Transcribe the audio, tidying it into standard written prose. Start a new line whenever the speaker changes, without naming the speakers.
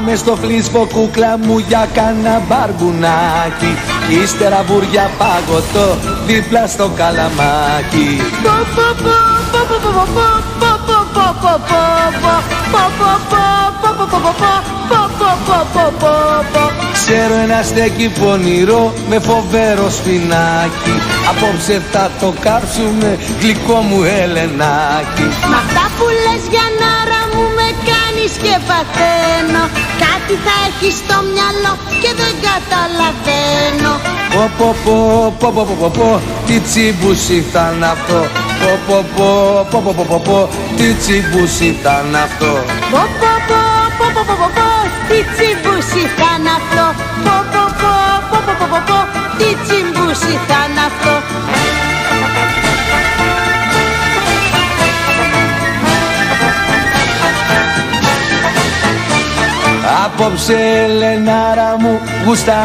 Πάμε στο φλίσβο κούκλα μου για κάνα μπαρμπουνάκι, ύστερα βουριά παγωτό δίπλα στο καλαμάκι. Ξέρω ένα στέκι πονηρό με φοβερό σπινάκι, απόψε θα το κάψουμε γλυκό μου Ελενάκι.
Μ' αυτά που λες Γιαννάρα μου με κάνεις και παθαίνω, κάτι θα έχεις στο μυαλό και δεν καταλαβαίνω.
Πω, τι τσιμπούσι ήταν αυτό. Πω, τι τσιμπούσι ήταν αυτό.
Τι τσιμπούσι ήταν αυτό. Τι τσιμπούσι ήταν αυτό.
Απόψε Ελενάρα μου γουστάρω